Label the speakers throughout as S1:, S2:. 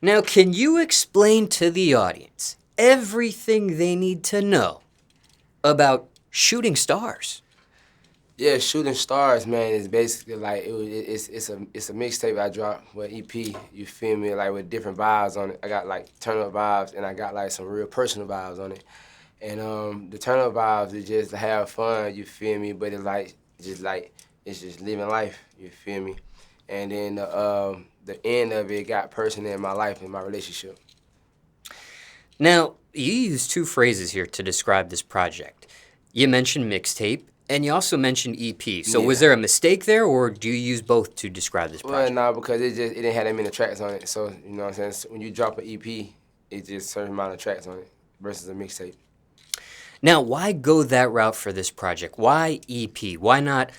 S1: Now, can you explain to the audience everything they need to know about Shooting Stars?
S2: Yeah, Shooting Stars, man, is basically like it's a mixtape I dropped with EP. You feel me? Like with different vibes on it. I got like turn up vibes and I got like some real personal vibes on it. And the turn up vibes is just to have fun. You feel me? But it's just living life. You feel me? And then the end of it got personal in my life in my relationship.
S1: Now, you use two phrases here to describe this project. You mentioned mixtape, and you also mentioned EP. So was there a mistake there, or do you use both to describe this project?
S2: Well, no, because it didn't have that many tracks on it. So, you know what I'm saying? So when you drop an EP, it's just a certain amount of tracks on it versus a mixtape.
S1: Now, why go that route for this project? Why EP? Why not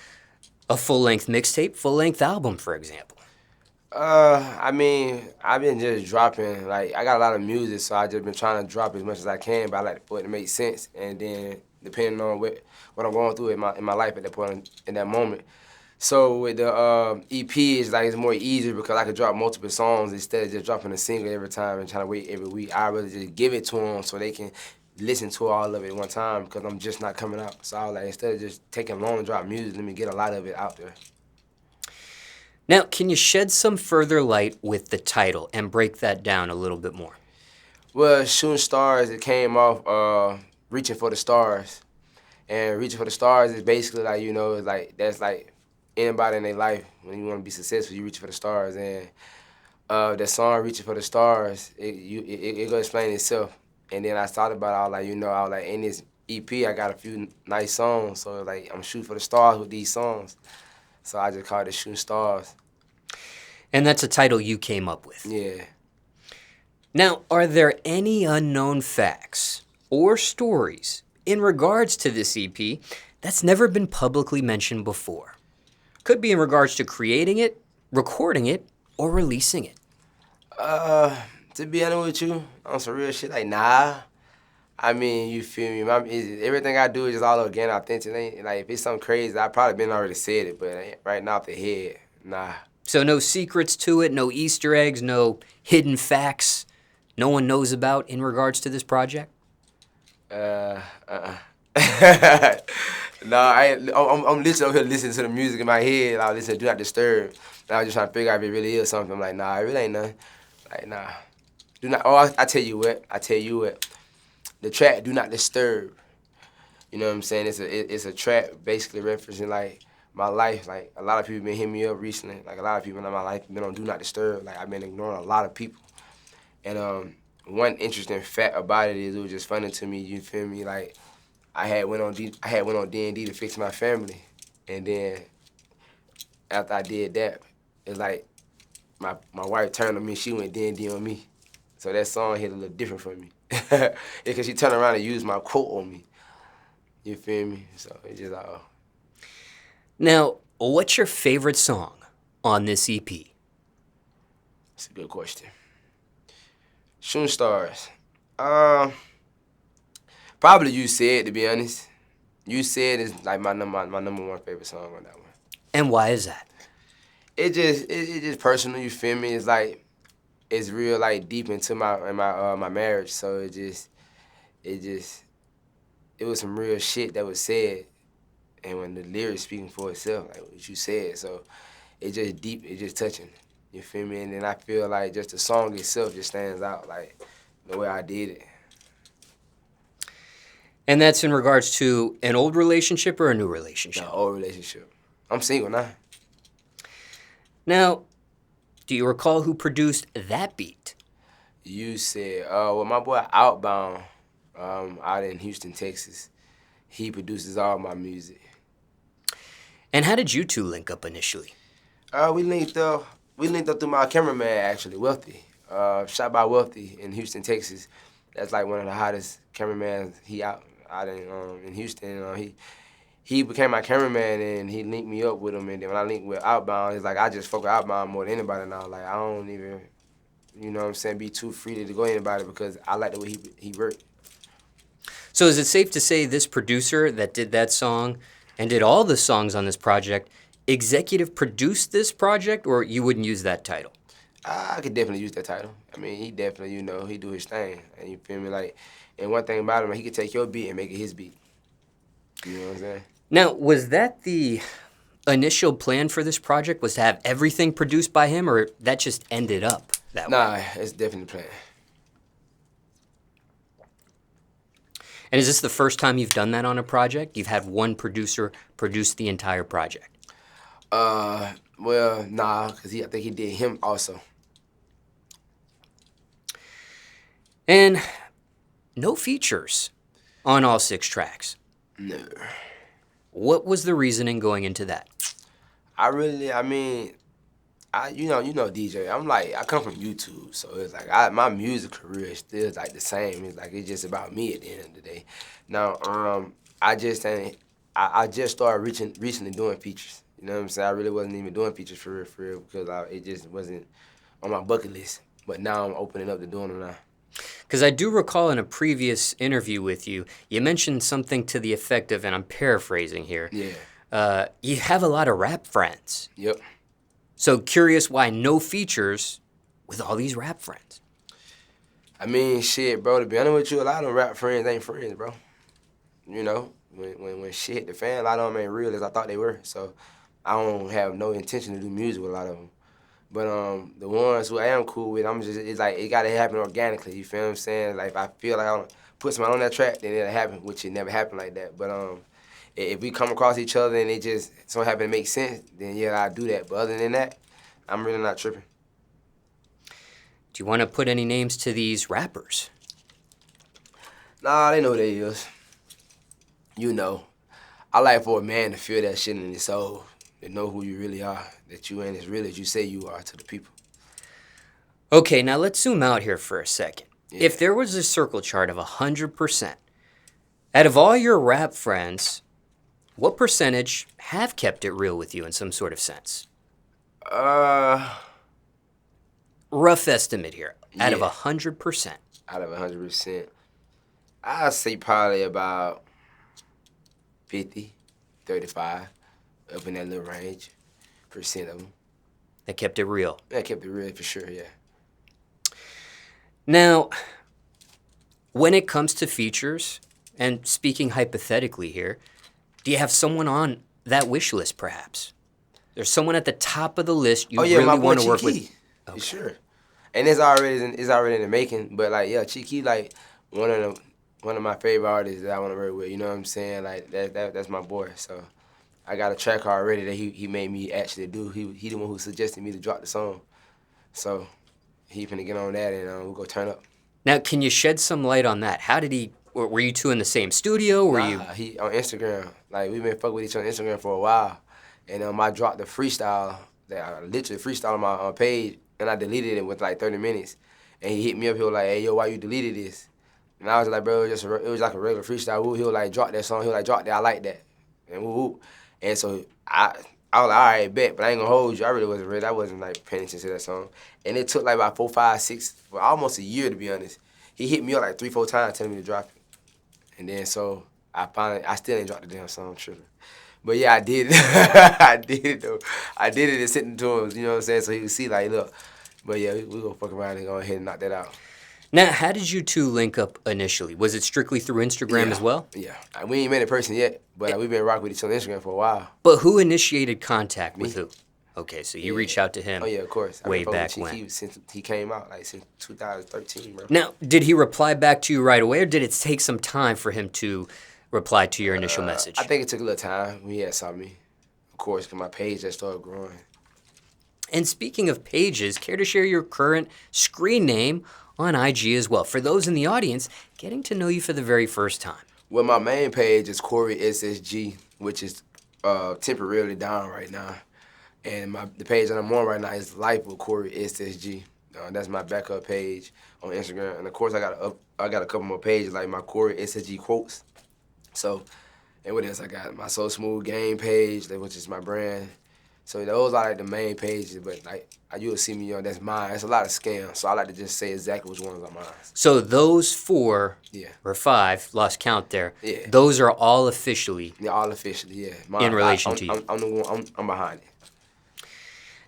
S1: a full-length mixtape, full-length album, for example?
S2: I mean, I've been just dropping, like, I got a lot of music, so I just been trying to drop as much as I can, but I like for it to make sense. And then, depending on what I'm going through in my life at that point, in that moment. So with the EP, it's like it's more easier because I could drop multiple songs instead of just dropping a single every time and trying to wait every week. I'd rather just give it to them so they can listen to all of it at one time because I'm just not coming out. So I was like, instead of just taking long to drop music, let me get a lot of it out there.
S1: Now, can you shed some further light with the title and break that down a little bit more?
S2: Well, Shooting Stars, it came off Reaching for the Stars. And Reaching for the Stars is basically like, you know, it's like that's like anybody in their life, when you want to be successful, you reach for the stars. And that song, Reaching for the Stars, it go explain itself. And then I thought about it, I was like, in this EP, I got a few nice songs. So like, I'm shooting for the stars with these songs. So I just called it Shooting Stars.
S1: And that's a title you came up with.
S2: Yeah.
S1: Now, are there any unknown facts or stories in regards to this EP that's never been publicly mentioned before? Could be in regards to creating it, recording it, or releasing it.
S2: To be honest with you, on some real shit, like, nah. I mean, you feel me? Everything I do is just all organic, authentic. Like, if it's something crazy, I probably been already said it, but right now off the head, nah.
S1: So no secrets to it, no Easter eggs, no hidden facts no one knows about in regards to this project?
S2: No, I'm literally over here listening to the music in my head. I was listening to Do Not Disturb. And I was just trying to figure out if it really is something. I'm like, nah, it really ain't nothing. Like, nah. Do not. Oh, I tell you what. The track "Do Not Disturb." You know what I'm saying? It's a track basically referencing like my life. Like a lot of people been hitting me up recently. Like a lot of people in my life been on Do Not Disturb. Like I've been ignoring a lot of people. And one interesting fact about it is it was just funny to me. You feel me? Like I had went on D&D to fix my family, and then after I did that, it's like my wife turned on me. She went D&D on me. So that song hit a little different for me. Because she turned around and used my quote on me. You feel me? So it just all.
S1: Now, what's your favorite song on this EP?
S2: That's a good question. Shooting Stars. Probably You Said, to be honest. You Said is like my number one favorite song on that one.
S1: And why is that?
S2: It's just personal, you feel me? It's like it's real like deep into my marriage. So it was some real shit that was said, and when the lyrics speaking for itself, like what you said, so it's just deep, it's just touching. You feel me? And then I feel like just the song itself just stands out, like the way I did it.
S1: And that's in regards to an old relationship or a new relationship?
S2: The old relationship. I'm single now.
S1: Now, do you recall who produced that beat?
S2: You Said, well, my boy Outbound, out in Houston, Texas, he produces all my music.
S1: And how did you two link up initially?
S2: We linked up through my cameraman, actually, Wealthy. Shot by Wealthy in Houston, Texas. That's like one of the hottest cameramans out in Houston. He became my cameraman and he linked me up with him. And then when I linked with Outbound, it's like I just fuck with Outbound more than anybody now. Like I don't even, you know what I'm saying, be too free to go anybody because I like the way he worked.
S1: So is it safe to say this producer that did that song and did all the songs on this project executive produced this project, or you wouldn't use that title?
S2: I could definitely use that title. I mean, he definitely, he do his thing. And you feel me? Like, and one thing about him, he could take your beat and make it his beat. You know what I'm saying?
S1: Now, was that the initial plan for this project, was to have everything produced by him, or that just ended up that way?
S2: Nah, it's definitely planned.
S1: And is this the first time you've done that on a project? You've had one producer produce the entire project?
S2: Well, nah, because I think he did him also.
S1: And no features on all 6 tracks.
S2: No.
S1: What was the reasoning going into that?
S2: You know DJ. I come from YouTube, so it's like my music career is still like the same. It's like it's just about me at the end of the day. Now, I just started recently doing features. You know what I'm saying? I really wasn't even doing features for real, because it just wasn't on my bucket list. But now I'm opening up to doing them now.
S1: Because I do recall in a previous interview with you, you mentioned something to the effect of, and I'm paraphrasing here.
S2: Yeah.
S1: You have a lot of rap friends.
S2: Yep.
S1: So curious why no features with all these rap friends?
S2: I mean, shit, bro, to be honest with you, a lot of them rap friends ain't friends, bro. You know, when shit hit the fan, a lot of them ain't real as I thought they were. So I don't have no intention to do music with a lot of them. But the ones who I am cool with, it's like it gotta happen organically. You feel what I'm saying? Like if I feel like I want to put somebody on that track, then it'll happen, which it never happened like that. But if we come across each other and it just so happen to make sense, then yeah, I'll do that. But other than that, I'm really not tripping.
S1: Do you want to put any names to these rappers?
S2: Nah, they know what they is. You know, I like for a man to feel that shit in his soul, to know who you really are, that you ain't as real as you say you are to the people.
S1: Okay, now let's zoom out here for a second.
S2: Yeah.
S1: If there was a circle chart of 100%, out of all your rap friends, what percentage have kept it real with you in some sort of sense? Rough estimate here. Out of 100%.
S2: Out of 100%. I'd say probably about 50, 35, up in that little range, percent of them.
S1: That kept it real.
S2: That kept it real for sure, yeah.
S1: Now, when it comes to features, and speaking hypothetically here, do you have someone on that wish list, perhaps? There's someone at the top of the list you really want to work with.
S2: Okay. Sure. And it's already in the making, but like, yeah, Chiqui, like one of my favorite artists that I want to work with. You know what I'm saying? Like that's my boy. So I got a track already that he made me actually do. He the one who suggested me to drop the song. So he finna get on that and we'll go turn up.
S1: Now, can you shed some light on that? How did he? Were you two in the same studio?
S2: He on Instagram. Like we've been fucking with each other on Instagram for a while, and I dropped the freestyle that I literally freestyle on my page, and I deleted it with like 30 minutes, and he hit me up. He was like, "Hey, yo, why you deleted this?" And I was like, "Bro, it was like a regular freestyle." He was like, "Drop that song." He was like, "Drop that. I like that." And woo. And so I was like, "All right, bet," but I ain't gonna hold you. I really wasn't ready. I wasn't like paying attention to that song, and it took like about 4, 5, 6, for almost a year to be honest. He hit me up like 3, 4 times telling me to drop it. And then so I still ain't dropped the damn song, tripping. But yeah, I did it. I did it though. I did it and sent it to him, you know what I'm saying? So he could see like, look. But yeah, we gonna fuck around and go ahead and knock that out.
S1: Now, how did you two link up initially? Was it strictly through Instagram as well?
S2: Yeah. We ain't met in person yet, but we've been rocking with each other on Instagram for a while.
S1: But who initiated contact with
S2: Me.
S1: who? Okay, so you reached out to him.
S2: Oh yeah, of course.
S1: Way back when.
S2: Since he came out, like since 2013, bro.
S1: Now, did he reply back to you right away, or did it take some time for him to reply to your initial message?
S2: I think it took a little time when he had saw me. Of course, because my page had started growing.
S1: And speaking of pages, care to share your current screen name on IG as well? For those in the audience, getting to know you for the very first time.
S2: Well, my main page is CoreySSG, which is temporarily down right now. And the page that I'm on right now is Life with CoreySSG. That's my backup page on Instagram. And of course, I got a couple more pages like my CoreySSG quotes. So, and what else I got? My So Smooth Game page, which is my brand. So those are like the main pages, but like you'll see me on that's mine. It's a lot of scams, so I like to just say exactly which ones are mine.
S1: So those 4 or 5, lost count there.
S2: Yeah.
S1: Those are all officially.
S2: Yeah, all officially. Yeah.
S1: In relation to you.
S2: I'm the one. I'm behind it.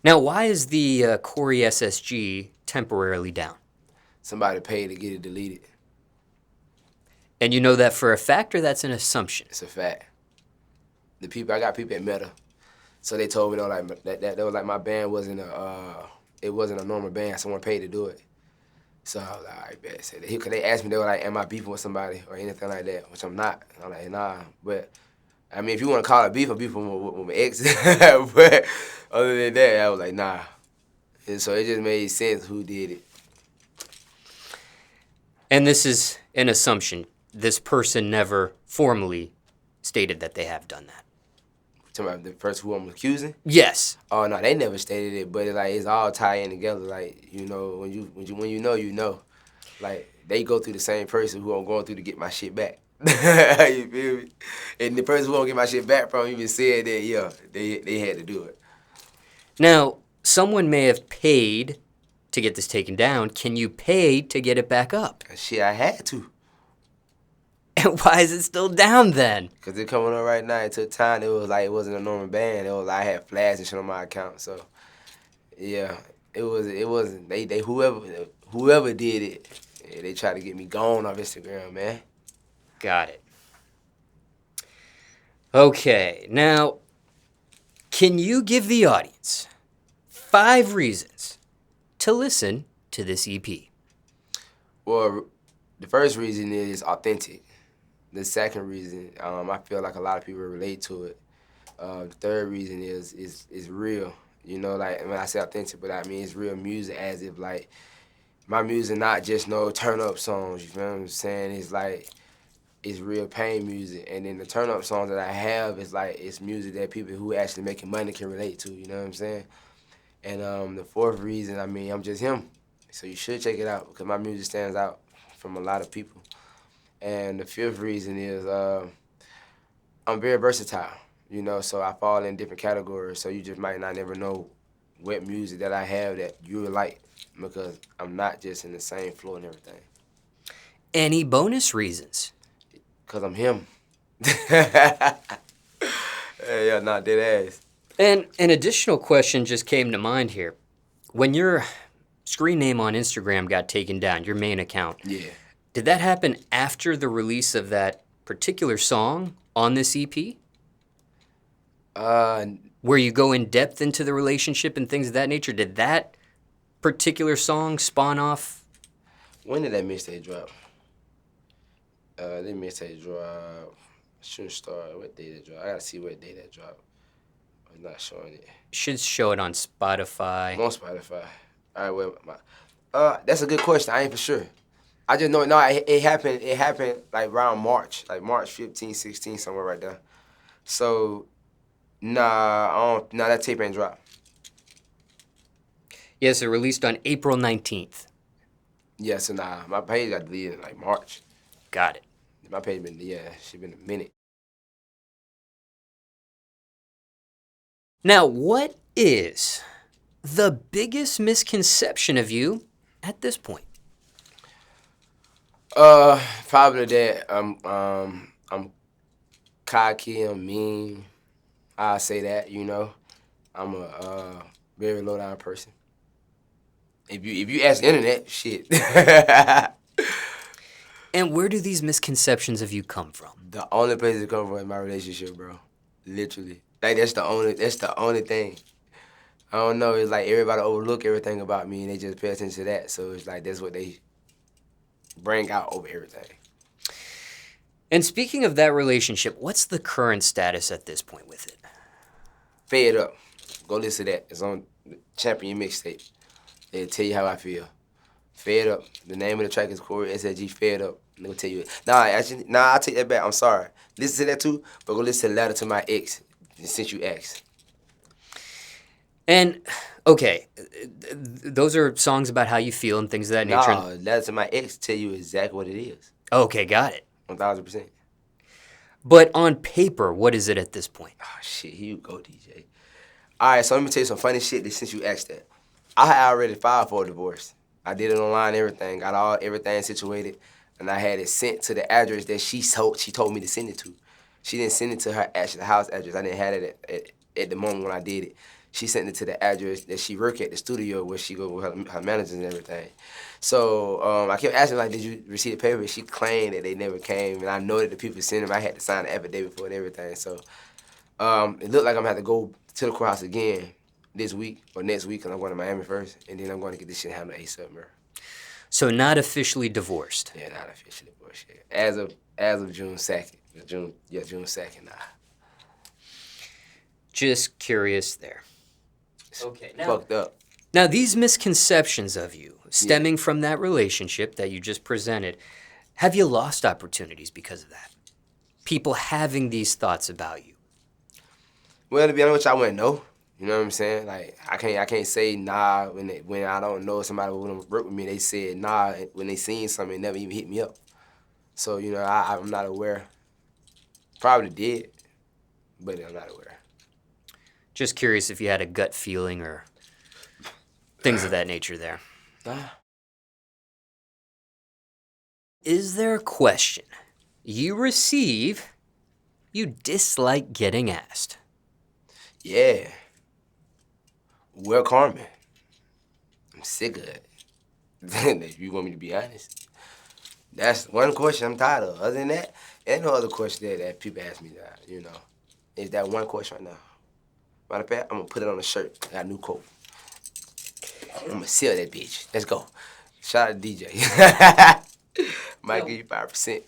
S1: Now, why is the CoreySSG temporarily down?
S2: Somebody paid to get it deleted.
S1: And you know that for a fact, or that's an assumption?
S2: It's a fact. I got people at Meta, so they told me that was like my band wasn't it wasn't a normal band. Someone paid to do it. So I was like, all right, bet. So they asked me, they were like, am I beefing with somebody or anything like that, which I'm not. And I'm like, nah. But I mean, if you want to call it beef, I'm beefing with my ex. But other than that, I was like, nah. And so it just made sense who did it.
S1: And this is an assumption. This person never formally stated that they have done that.
S2: Talking about the person who I'm accusing?
S1: Yes.
S2: Oh no, they never stated it, but it's all tied in together. Like, you know, when you know, you know. Like, they go through the same person who I'm going through to get my shit back. You feel me? And the person who I'm get my shit back from even said that, yeah, they had to do it.
S1: Now, someone may have paid to get this taken down. Can you pay to get it back up?
S2: Shit, I had to.
S1: And why is it still down then?
S2: Cause it coming up right now. It took time. It was like it wasn't a normal band. It was like I had flags and shit on my account. So yeah, it wasn't. They whoever did it, yeah, they tried to get me gone off Instagram, man.
S1: Got it. Okay, now, can you give the audience 5 reasons to listen to this EP?
S2: Well, the first reason is authentic. The second reason, I feel like a lot of people relate to it. The third reason is real. You know, like when I say authentic, but I mean it's real music, as if like my music not just no turn up songs. You feel what I'm saying? It's like it's real pain music, and then the turn up songs that I have is like it's music that people who actually making money can relate to. You know what I'm saying? And the fourth reason, I mean, I'm just him, so you should check it out because my music stands out from a lot of people. And the fifth reason is I'm very versatile, you know, so I fall in different categories, so you just might not never know what music that I have that you would like because I'm not just in the same flow and everything.
S1: Any bonus reasons?
S2: Because I'm him. Yeah, not dead ass.
S1: And an additional question just came to mind here. When your screen name on Instagram got taken down, your main account,
S2: Yeah.
S1: did that happen after the release of that particular song on this EP? Where you go in depth into the relationship and things of that nature? Did that particular song spawn off?
S2: When did that mixtape drop? That mixtape drop. Shouldn't start. What day that drop? I gotta see what day that drop. I'm not showing it.
S1: Should show it on Spotify.
S2: I'm on Spotify. All right, well, that's a good question. I ain't for sure. I just know it happened. It happened like around March, like March 15, 16, somewhere right there. So, nah, that tape ain't dropped.
S1: Yes, it released on April 19th.
S2: Yeah, so my page got deleted in like March.
S1: Got it.
S2: My page been she been a minute.
S1: Now, what is the biggest misconception of you at this point?
S2: Probably that I'm cocky, I'm mean. I'll say that, you know. I'm a very low down person. If you ask the internet, shit.
S1: And where do these misconceptions of you come from?
S2: The only place it come from is my relationship, bro. Literally. Like that's the only thing. I don't know, it's like everybody overlook everything about me and they just pay attention to that. So it's like that's what they bring out over everything.
S1: And speaking of that relationship, what's the current status at this point with it?
S2: Fed Up. Go listen to that. It's on Champion mixtape. It'll tell you how I feel. Fed Up. The name of the track is CoreySSG Fed Up. They'll tell you. I'll take that back. I'm sorry. Listen to that too, but go listen to Letter to My Ex since you asked.
S1: And, okay, those are songs about how you feel and things of that nature.
S2: No, Letter to My Ex tell you exactly what it is.
S1: Okay, got it.
S2: 1,000%.
S1: But on paper, what is it at this point?
S2: Oh, shit, here you go, DJ. All right, so let me tell you some funny shit since you asked that. I had already filed for a divorce. I did it online, everything, got everything situated, and I had it sent to the address that she told me to send it to. She didn't send it to her actual house address. I didn't have it at the moment when I did it. she sent it to the address that she work at, the studio where she go with her managers and everything. So I kept asking, like, did you receive the paper? She claimed that they never came, and I know that the people sent them. I had to sign the affidavit for it and everything. So it looked like I'm gonna have to go to the courthouse again this week or next week, because I'm going to Miami first, and then I'm going to get this shit handled ASAP, bro.
S1: So not officially divorced.
S2: Yeah, not officially divorced yet. As of June 2nd. June 2nd, nah.
S1: Just curious there. Okay,
S2: Fucked up.
S1: Now, these misconceptions of you stemming from that relationship that you just presented, have you lost opportunities because of that? People having these thoughts about you.
S2: Well, to be honest with you, I wouldn't know. You know what I'm saying? Like, I can't say nah when I don't know somebody who would work with me. They said nah when they seen something, it never even hit me up. So, you know, I'm not aware. Probably did, but I'm not aware.
S1: Just curious if you had a gut feeling or things of that nature there. Is there a question you receive you dislike getting asked?
S2: Yeah. Where Carmen? I'm sick of it. If you want me to be honest. That's one question I'm tired of. Other than that, ain't no other question that people ask me that, you know. It's that one question right now. Matter of fact, I'm gonna put it on a shirt. I got a new coat. I'm gonna sell that bitch. Let's go. Shout out to DJ. Might give you 5%.